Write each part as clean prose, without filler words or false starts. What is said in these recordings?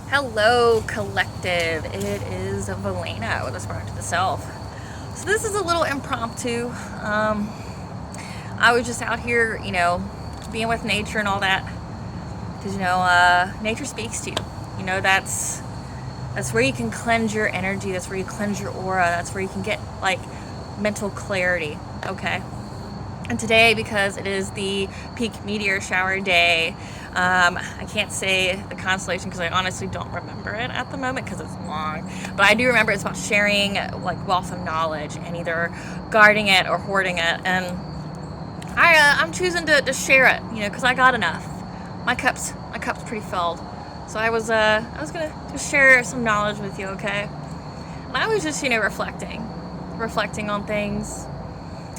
Hello, collective. It is Valena with aspiraltotheself. So this is a little impromptu. I was just out here, being with nature and all that, because nature speaks to you. That's where you can cleanse your energy. That's where you cleanse your aura. That's where you can get mental clarity. Okay. And today, because it is the peak meteor shower day, I can't say the constellation because I honestly don't remember it at the moment because it's long. But I do remember it's about sharing wealth of knowledge and either guarding it or hoarding it. And I'm choosing to share it, because I got enough. My cup's pretty filled. So I was gonna just share some knowledge with you, okay? And I was just reflecting on things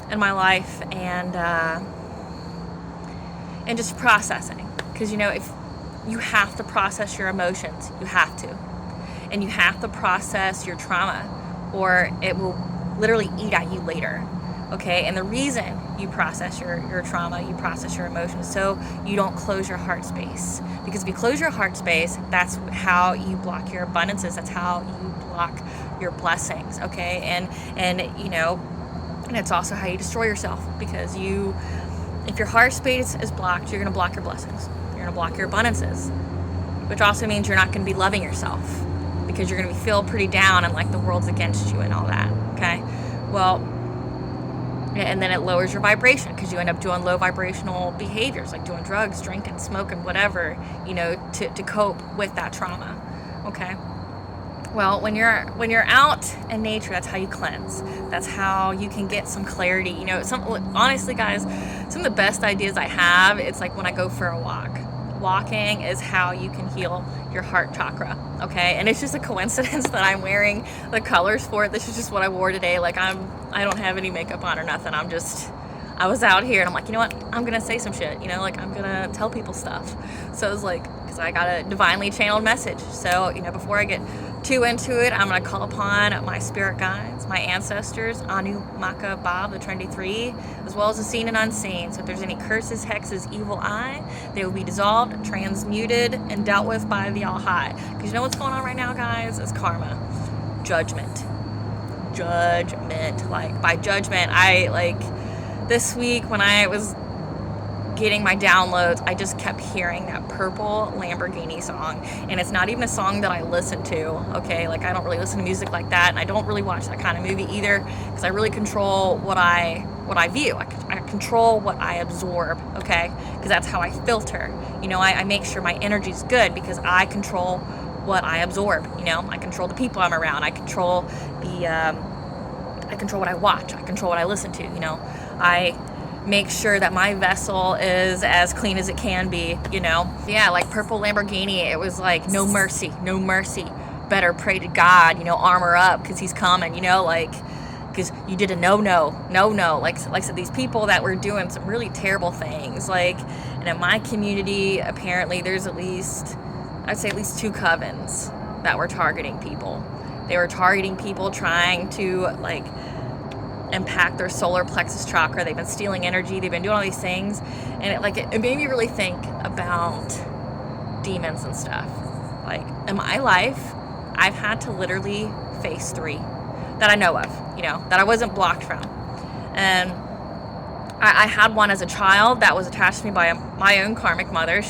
in my life and just processing, because if you have to process your emotions, you have to, and you have to process your trauma or it will literally eat at you later. Okay, and the reason you process your trauma, you process your emotions, so you don't close your heart space. Because if you close your heart space, that's how you block your abundances. That's how you block your blessings. Okay, and it's also how you destroy yourself, because if your heart space is blocked, you're going to block your blessings. You're going to block your abundances, which also means you're not going to be loving yourself, because you're going to feel pretty down and like the world's against you and all that. Okay, well. And then it lowers your vibration, because you end up doing low vibrational behaviors like doing drugs, drinking, smoking, whatever, to cope with that trauma. Okay. Well, when you're out in nature, that's how you cleanse. That's how you can get some clarity. Honestly, guys, some of the best ideas I have, it's like when I go for a walk. Walking is how you can heal your heart chakra, okay? And it's just a coincidence that I'm wearing the colors for it. This is just what I wore today. I don't have any makeup on or nothing. I was out here and I'm like, you know what? I'm gonna say some shit. I'm gonna tell people stuff. So it was because I got a divinely channeled message. So before I get too into it, I'm gonna call upon my spirit guides, my ancestors, Anu, Maka, Bob, the Trinity Three, as well as the seen and unseen. So if there's any curses, hexes, evil eye, they will be dissolved, transmuted, and dealt with by the All High. Because you know what's going on right now, guys? It's karma, judgment. By judgment, this week when I was getting my downloads, I just kept hearing that Purple Lamborghini song, and it's not even a song that I listen to. Okay, I don't really listen to music like that, and I don't really watch that kind of movie either, because I really control what I view. I control what I absorb. Okay, because that's how I filter. I make sure my energy's good because I control what I absorb. I control the people I'm around. I control I control what I watch. I control what I listen to. I make sure that my vessel is as clean as it can be. Yeah, like Purple Lamborghini. It was no mercy, no mercy. Better pray to God. Armor up because he's coming. Because you did a no. Like I said, these people that were doing some really terrible things. And in my community, apparently there's I'd say at least 2 covens that were targeting people. They were targeting people trying to impact their solar plexus chakra. They've been stealing energy. They've been doing all these things, and it made me really think about demons and stuff. In my life, I've had to literally face 3 that I know of, that I wasn't blocked from. And I had one as a child that was attached to me by my own karmic mother.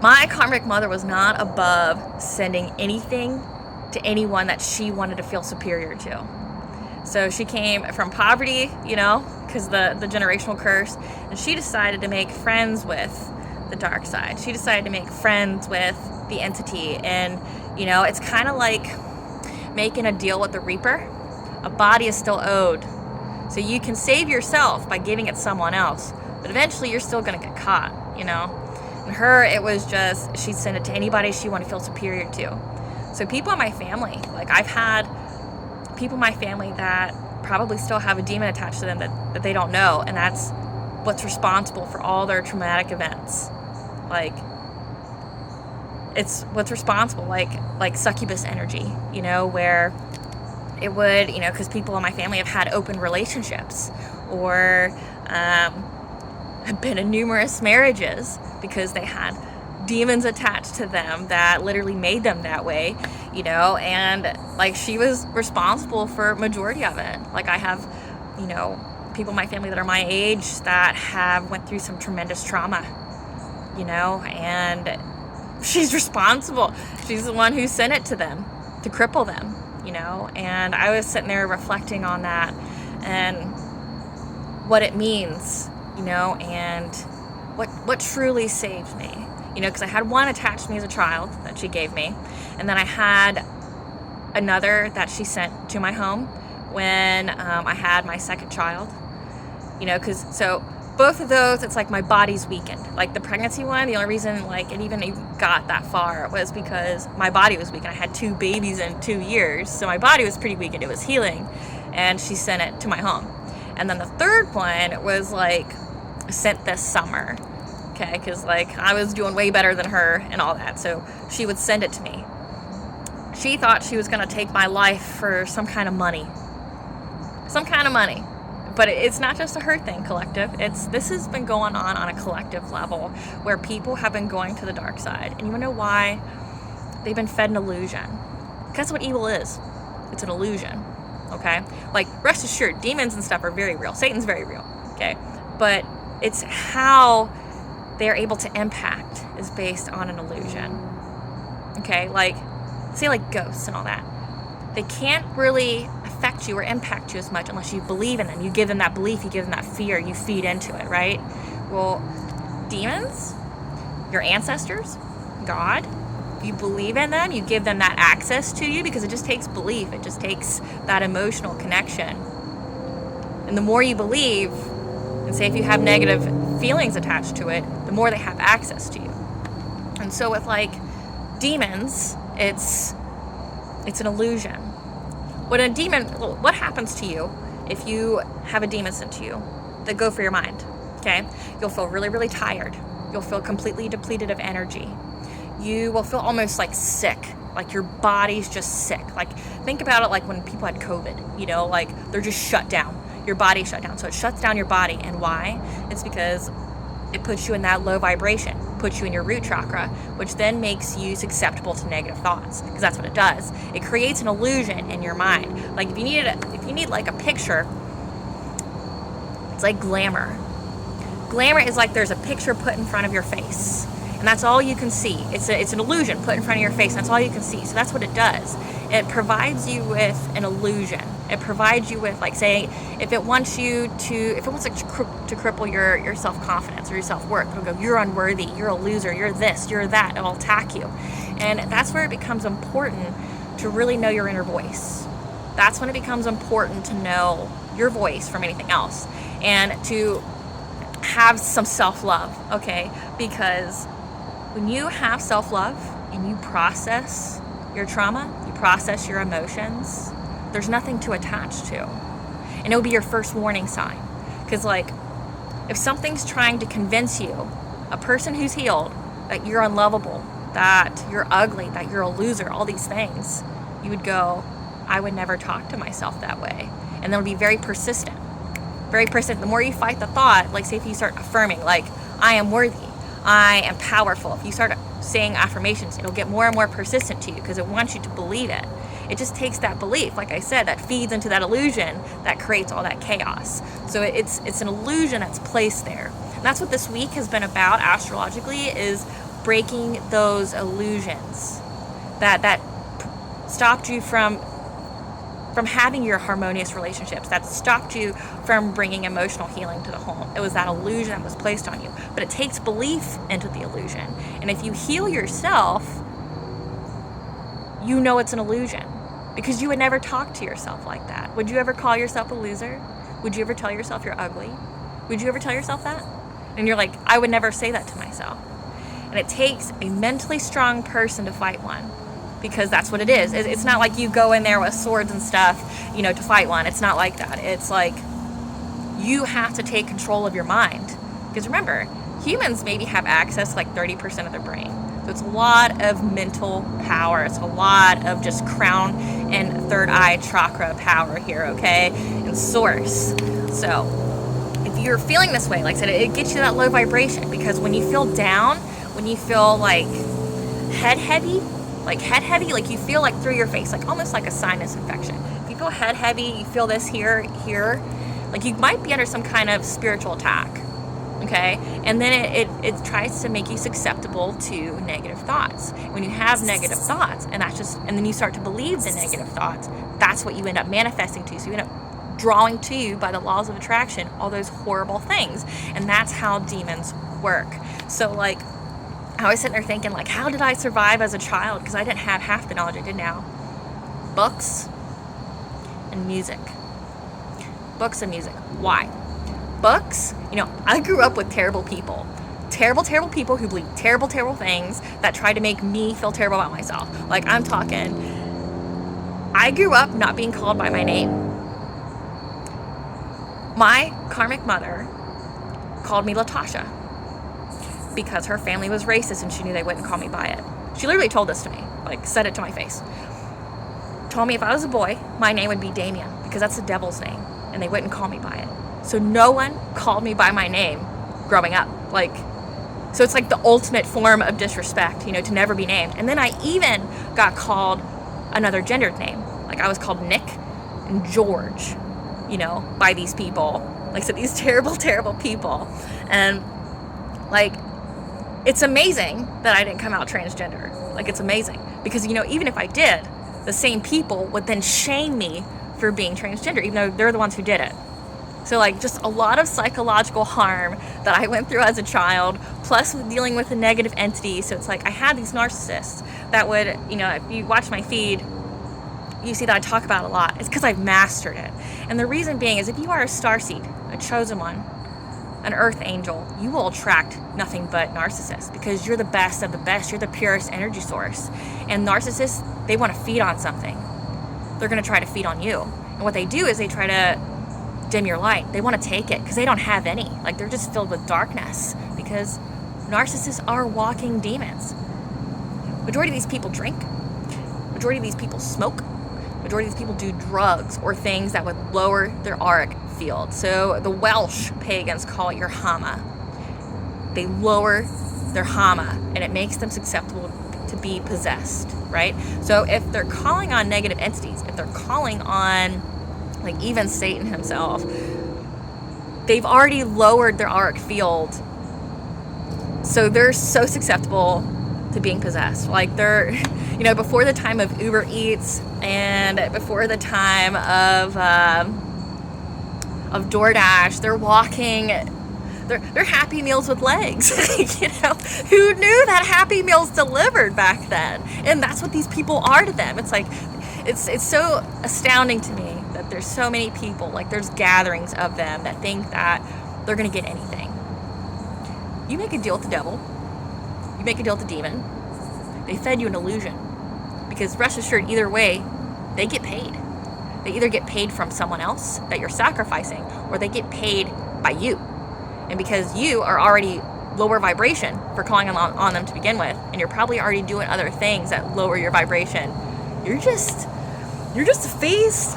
My karmic mother was not above sending anything to anyone that she wanted to feel superior to. So she came from poverty, because the generational curse, and she decided to make friends with the dark side. She decided to make friends with the entity, and it's kind of like making a deal with the Reaper. A body is still owed, so you can save yourself by giving it someone else, but eventually you're still going to get caught. And her, it was just she'd send it to anybody she wanted to feel superior to. So people in my family, I've had people in my family that probably still have a demon attached to them that they don't know, and that's what's responsible for all their traumatic events. It's what's responsible, like succubus energy, where it would, because people in my family have had open relationships or have been in numerous marriages because they had demons attached to them that literally made them that way, you know, and like she was responsible for majority of it. Like I have, you know, people in my family that are my age that have went through some tremendous trauma, you know, and she's responsible. She's the one who sent it to them to cripple them, you know. And I was sitting there reflecting on that and what it means, you know, and what truly saved me, you know, because I had one attached to me as a child that she gave me, and then I had another that she sent to my home when I had my second child, you know, because so both of those, it's like my body's weakened. Like the pregnancy one, the only reason like it even got that far was because my body was weakened. I had 2 babies in 2 years, so my body was pretty weakened. It was healing, and she sent it to my home. And then the third one was like sent this summer, okay, because like I was doing way better than her and all that, so she would send it to me. She thought she was gonna take my life for some kind of money. But it's not just a her thing, collective. This has been going on a collective level where people have been going to the dark side. And you wanna know why? They've been fed an illusion. That's what evil is. It's an illusion, okay? Like, rest assured, demons and stuff are very real. Satan's very real, okay? But it's how they're able to impact is based on an illusion, okay? Like, say like ghosts and all that. They can't really affect you or impact you as much unless you believe in them. You give them that belief, you give them that fear, you feed into it, right? Well, demons, your ancestors, God, if you believe in them, you give them that access to you, because it just takes belief. It just takes that emotional connection. And the more you believe, and say if you have negative feelings attached to it, the more they have access to you. And so with like demons, it's an illusion. What happens to you if you have a demon sent to you? They go for your mind, okay? You'll feel really, really tired. You'll feel completely depleted of energy. You will feel almost like sick, like your body's just sick. Like, think about it like when people had COVID, you know, like they're just shut down. Your body shut down. So it shuts down your body. And why? It's because it puts you in that low vibration, puts you in your root chakra, which then makes you susceptible to negative thoughts, because that's what it does. It creates an illusion in your mind. Like if you need like a picture, it's like glamour. Glamour is like there's a picture put in front of your face, and that's all you can see. It's an illusion put in front of your face, and that's all you can see. So that's what it does. It provides you with an illusion. It provides you with, like, say, if it wants to cripple your self-confidence or your self-worth, it'll go, you're unworthy, you're a loser, you're this, you're that, it'll attack you. And that's where it becomes important to really know your inner voice. That's when it becomes important to know your voice from anything else, and to have some self-love, okay? Because when you have self-love and you process your trauma, you process your emotions, there's nothing to attach to. And it'll be your first warning sign. Because like, if something's trying to convince you, a person who's healed, that you're unlovable, that you're ugly, that you're a loser, all these things, you would go, I would never talk to myself that way. And then it'll be very persistent. Very persistent. The more you fight the thought, like say if you start affirming, like, I am worthy, I am powerful. If you start saying affirmations, it'll get more and more persistent to you because it wants you to believe it. It just takes that belief, like I said, that feeds into that illusion that creates all that chaos. So it's an illusion that's placed there. And that's what this week has been about astrologically, is breaking those illusions that stopped you from having your harmonious relationships, that stopped you from bringing emotional healing to the home. It was that illusion that was placed on you. But it takes belief into the illusion. And if you heal yourself, you know it's an illusion, because you would never talk to yourself like that. Would you ever call yourself a loser? Would you ever tell yourself you're ugly? Would you ever tell yourself that? And you're like, I would never say that to myself. And it takes a mentally strong person to fight one, because that's what it is. It's not like you go in there with swords and stuff, you know, to fight one. It's not like that. It's like you have to take control of your mind. Because remember, humans maybe have access to like 30% of their brain. So it's a lot of mental power. It's a lot of just crown and third eye chakra power here, okay? And source. So if you're feeling this way, like I said, it gets you that low vibration, because when you feel down, when you feel like head heavy, like you feel like through your face, like almost like a sinus infection. If you feel head heavy, you feel this here, like you might be under some kind of spiritual attack. Okay, and then it tries to make you susceptible to negative thoughts. When you have negative thoughts, and then you start to believe the negative thoughts, that's what you end up manifesting to. So you end up drawing to you, by the laws of attraction, all those horrible things. And that's how demons work. So like, I was sitting there thinking, like, how did I survive as a child? Because I didn't have half the knowledge I did now. Books and music. Books and music. Why? Books, I grew up with terrible people. Terrible people who believe terrible things that try to make me feel terrible about myself. Like, I'm talking, I grew up not being called by my name. My karmic mother called me Latasha because her family was racist and she knew they wouldn't call me by it. She literally told this to me, like said it to my face. Told me if I was a boy, my name would be Damien because that's the devil's name and they wouldn't call me by it. So no one called me by my name growing up. Like, so it's like the ultimate form of disrespect, to never be named. And then I even got called another gendered name. Like I was called Nick and George, by these people. Like, so these terrible people. And like, it's amazing that I didn't come out transgender. Like, it's amazing because, even if I did, the same people would then shame me for being transgender, even though they're the ones who did it. So like, just a lot of psychological harm that I went through as a child, plus dealing with a negative entity. So it's like, I had these narcissists that would, if you watch my feed, you see that I talk about it a lot. It's because I've mastered it. And the reason being is if you are a starseed, a chosen one, an earth angel, you will attract nothing but narcissists because you're the best of the best. You're the purest energy source. And narcissists, they want to feed on something. They're going to try to feed on you. And what they do is they try to dim your light. They want to take it because they don't have any. Like, they're just filled with darkness because narcissists are walking demons. Majority of these people drink. Majority of these people smoke. Majority of these people do drugs or things that would lower their auric field. So the Welsh pagans call it your Hama. They lower their Hama and it makes them susceptible to be possessed, right? So if they're calling on negative entities, if they're calling on like even Satan himself, they've already lowered their auric field. So they're so susceptible to being possessed. Like, they're, before the time of Uber Eats and before the time of DoorDash, they're walking, they're Happy Meals with legs. Who knew that Happy Meals delivered back then? And that's what these people are to them. It's like, it's so astounding to me that there's so many people, like there's gatherings of them that think that they're going to get anything. You make a deal with the devil. You make a deal with the demon. They fed you an illusion. Because rest assured, either way, they get paid. They either get paid from someone else that you're sacrificing, or they get paid by you. And because you are already lower vibration for calling on them to begin with, and you're probably already doing other things that lower your vibration, you're just a feast,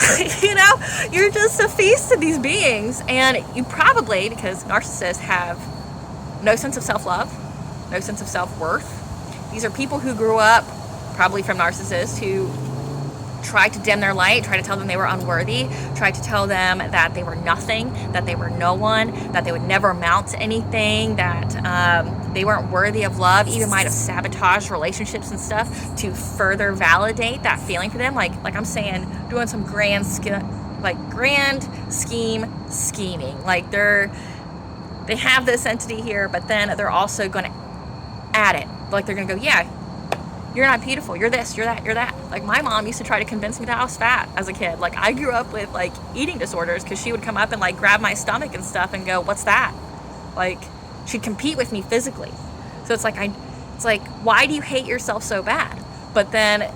you're just a feast to these beings. And you probably, because narcissists have no sense of self-love, no sense of self-worth. These are people who grew up probably from narcissists who tried to dim their light, tried to tell them they were unworthy, tried to tell them that they were nothing, that they were no one, that they would never amount to anything, that they weren't worthy of love, even might have sabotaged relationships and stuff to further validate that feeling for them. Like I'm saying, doing some grand scheme scheming. Like they have this entity here, but then they're also going to add it. Like, they're going to go, yeah, you're not beautiful, you're this, you're that, you're that. Like, my mom used to try to convince me that I was fat as a kid. Like, I grew up with like eating disorders because she would come up and like grab my stomach and stuff and go, what's that? Like, she'd compete with me physically. So it's like why do you hate yourself so bad? But then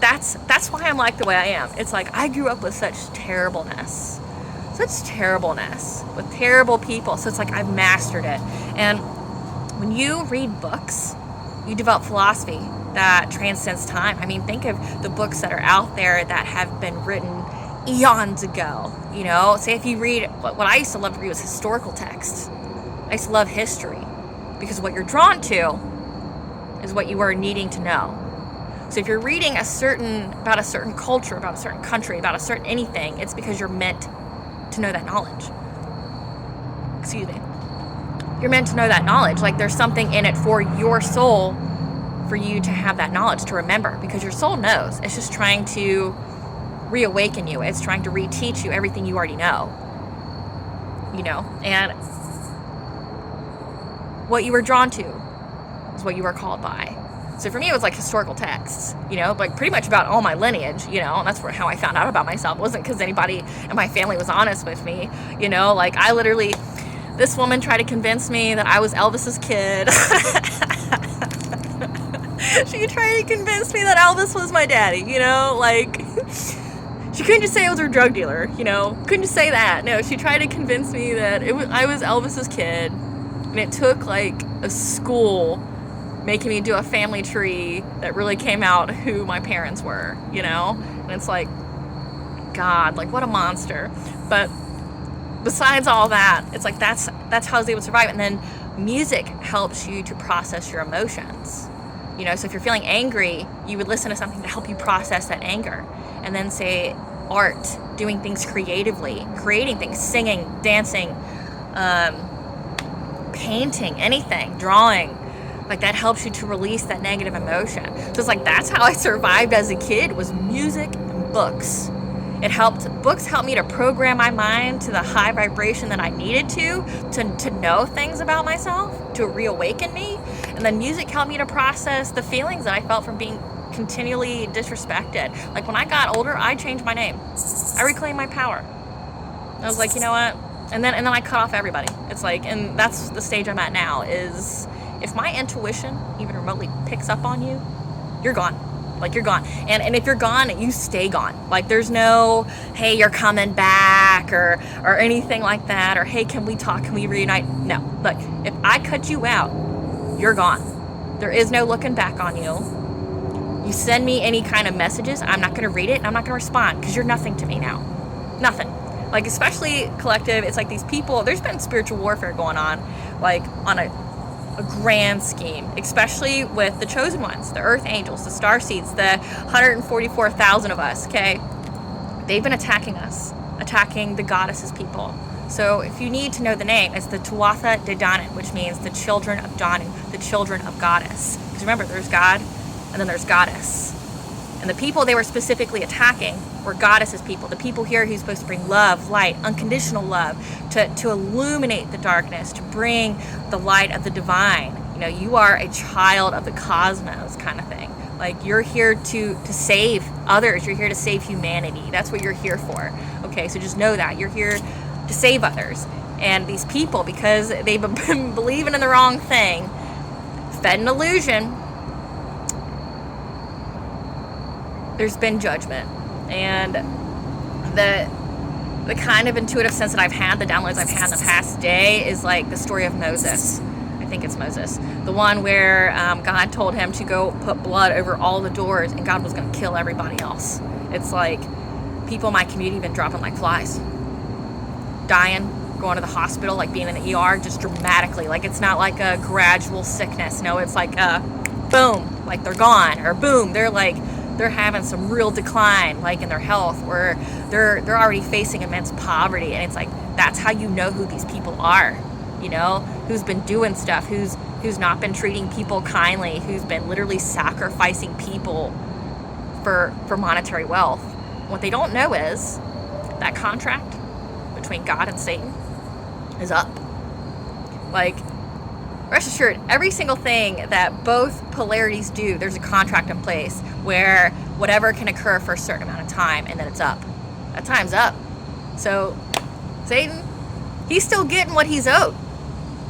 that's why I'm like the way I am. It's like, I grew up with such terribleness with terrible people. So it's like, I've mastered it. And when you read books, you develop philosophy that transcends time. I mean, think of the books that are out there that have been written eons ago. Say if you read, what I used to love to read was historical texts. I used to love history. because what you're drawn to is what you are needing to know. So if you're reading about a certain culture, about a certain country, about a certain anything, it's because you're meant to know that knowledge. Excuse me. You're meant to know that knowledge. Like there's something in it for your soul, for you to have that knowledge, to remember, because your soul knows. It's just trying to reawaken you. It's trying to reteach you everything you already know. And what you were drawn to is what you were called by. So for me, it was like historical texts, like pretty much about all my lineage, and that's how I found out about myself. It wasn't because anybody in my family was honest with me, like I literally, this woman tried to convince me that I was Elvis's kid. She tried to convince me that Elvis was my daddy, like she couldn't just say I was her drug dealer, couldn't just say that. No, she tried to convince me that I was Elvis's kid, and it took like a school making me do a family tree that really came out who my parents were, and it's like, God, like what a monster. But besides all that, it's like that's how I was able to survive. And then music helps you to process your emotions. So if you're feeling angry, you would listen to something to help you process that anger. And then say art, doing things creatively, creating things, singing, dancing, painting, anything, drawing. Like that helps you to release that negative emotion. So it's like that's how I survived as a kid, was music and books. Books helped me to program my mind to the high vibration that I needed to know things about myself, to reawaken me. And then music helped me to process the feelings that I felt from being continually disrespected. Like when I got older, I changed my name. I reclaimed my power. I was like, you know what? And then I cut off everybody. It's like, and that's the stage I'm at now, is if my intuition even remotely picks up on you, you're gone. Like you're gone. And if you're gone, you stay gone. Like there's no, hey, you're coming back or anything like that, or hey, can we talk? Can we reunite? No. Look, if I cut you out, you're gone. There is no looking back on you. You send me any kind of messages, I'm not going to read it, and I'm not going to respond, because you're nothing to me now. Nothing. Like especially collective, it's like these people, there's been spiritual warfare going on, like on a grand scheme, especially with the chosen ones, the earth angels, the star seeds, the 144,000 of us, okay? They've been attacking us, attacking the goddesses people. So if you need to know the name, it's the Tuatha De Danann, which means the children of Danu, the children of goddess. Because remember, there's God, and then there's goddess. And the people they were specifically attacking were goddesses people, the people here who's supposed to bring love, light, unconditional love, to illuminate the darkness, to bring the light of the divine. You are a child of the cosmos kind of thing. Like you're here to save others. You're here to save humanity. That's what you're here for. Okay, so just know that. You're here to save others. And these people, because they've been believing in the wrong thing, fed an illusion, there's been judgment. And the kind of intuitive sense that I've had, the downloads I've had in the past day, is like the story of Moses. I think it's Moses. The one where God told him to go put blood over all the doors, and God was going to kill everybody else. It's like people in my community have been dropping like flies. Dying, going to the hospital, like being in the ER, just dramatically. Like it's not like a gradual sickness. No, it's like boom, like they're gone, or boom, they're having some real decline, like in their health, or they're already facing immense poverty. And it's like, that's how you know who these people are, who's been doing stuff, who's not been treating people kindly, who's been literally sacrificing people for monetary wealth. What they don't know is that contract between God and Satan is up. Like, rest assured, every single thing that both polarities do, there's a contract in place where whatever can occur for a certain amount of time, and then it's up. That time's up. So Satan, he's still getting what he's owed.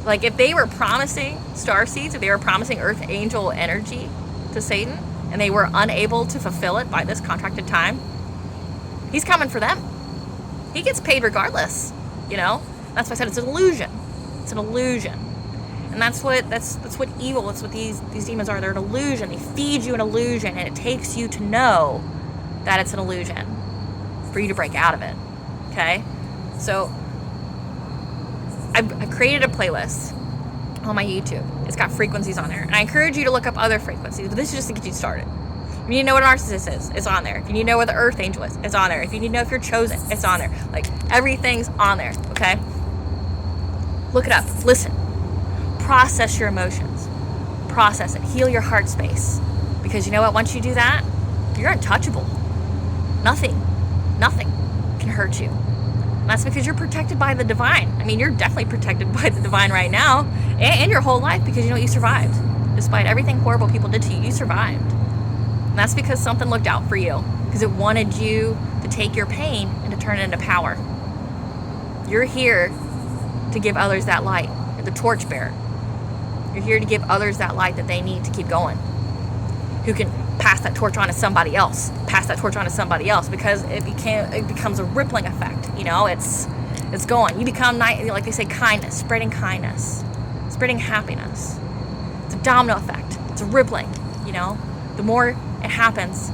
Like if they were promising star seeds, if they were promising earth angel energy to Satan, and they were unable to fulfill it by this contracted time, he's coming for them. He gets paid regardless, That's why I said it's an illusion. It's an illusion. And that's what evil, that's what these demons are. They're an illusion. They feed you an illusion, and it takes you to know that it's an illusion for you to break out of it. Okay? So I've created a playlist on my YouTube It's got frequencies on there. And I encourage you to look up other frequencies, but this is just to get you started. If you need to know what a narcissist is, it's on there. If you need to know what the earth angel is, it's on there. If you need to know if you're chosen, it's on there. Like, everything's on there, okay? Look it up. Listen. Process your emotions. Process it. Heal your heart space. Because you know what? Once you do that, you're untouchable. Nothing can hurt you. And that's because you're protected by the divine. I mean, you're definitely protected by the divine right now, and your whole life, because you know you survived. Despite everything horrible people did to you, you survived. And that's because something looked out for you, because it wanted you to take your pain and to turn it into power. You're here to give others that light. You're the torchbearer. You're here to give others that light that they need to keep going. Who can pass that torch on to somebody else. Pass that torch on to somebody else, because it becomes a rippling effect. You know, it's going. You become, like they say, kindness, spreading happiness. It's a domino effect. It's a rippling, you know. The more it happens,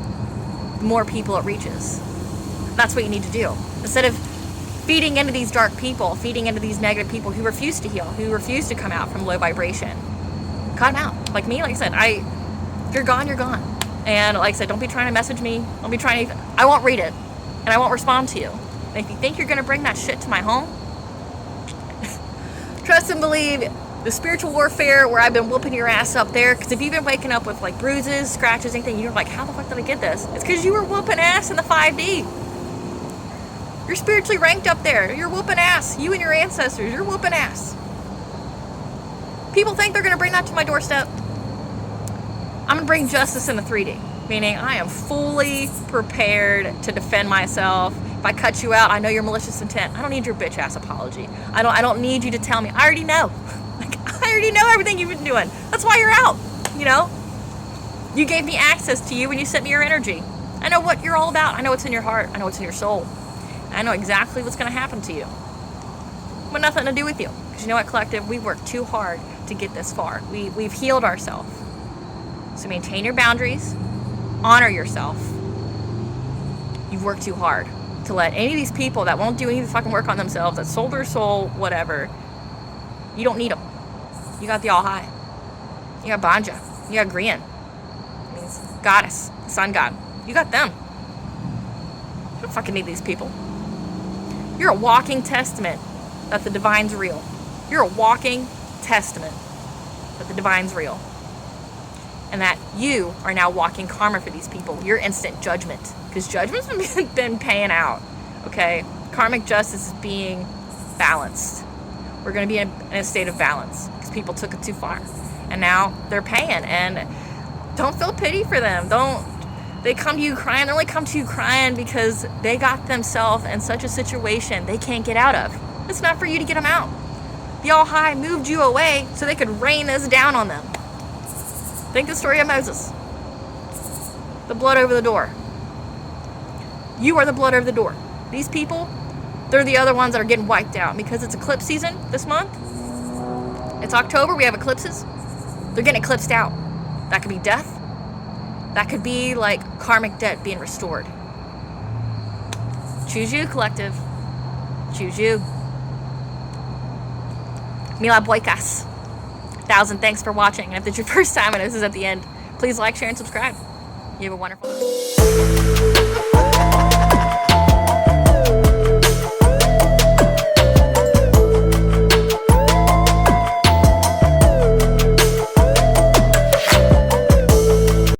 the more people it reaches. That's what you need to do. Instead of feeding into these dark people, feeding into these negative people who refuse to heal, who refuse to come out from low vibration, cut them out. Like me, like I said, if you're gone, you're gone. And like I said, don't be trying to message me. Don't be trying to, I won't read it. And I won't respond to you. And if you think you're going to bring that shit to my home, trust and believe the spiritual warfare where I've been whooping your ass up there. Because if you've been waking up with like bruises, scratches, anything, you're like, how the fuck did I get this? It's because you were whooping ass in the 5D. You're spiritually ranked up there. You're whooping ass. You and your ancestors, you're whooping ass. People think they're going to bring that to my doorstep. I'm going to bring justice in the 3D, meaning I am fully prepared to defend myself. If I cut you out, I know your malicious intent. I don't need your bitch ass apology. I don't need you to tell me. I already know. Like, I already know everything you've been doing. That's why you're out, you know? You gave me access to you when you sent me your energy. I know what you're all about. I know what's in your heart. I know what's in your soul. I know exactly what's going to happen to you. But nothing to do with you. Because you know what, collective? We've worked too hard to get this far. We've healed ourselves. So maintain your boundaries. Honor yourself. You've worked too hard to let any of these people that won't do any of the fucking work on themselves, that sold their soul, whatever, you don't need them. You got the All High. You got Banja. You got Grian. Means Goddess, Sun God. You got them. You don't fucking need these people. You're a walking testament that the divine's real. You're a walking testament that the divine's real. And that you are now walking karma for these people. Your instant judgment. Because judgment's been paying out. Okay? Karmic justice is being balanced. We're going to be in a state of balance. Because people took it too far. And now they're paying. And don't feel pity for them. They come to you crying. They only come to you crying because they got themselves in such a situation they can't get out of. It's not for you to get them out. The All High moved you away so they could rain this down on them. Think the story of Moses. The blood over the door. You are the blood over the door. These people, they're the other ones that are getting wiped out because it's eclipse season this month. It's October. We have eclipses. They're getting eclipsed out. That could be death. That could be like karmic debt being restored. Choose you, collective. Choose you. Mila Boykas. 1,000 thanks for watching. And if it's your first time and this is at the end, please like, share, and subscribe. You have a wonderful day.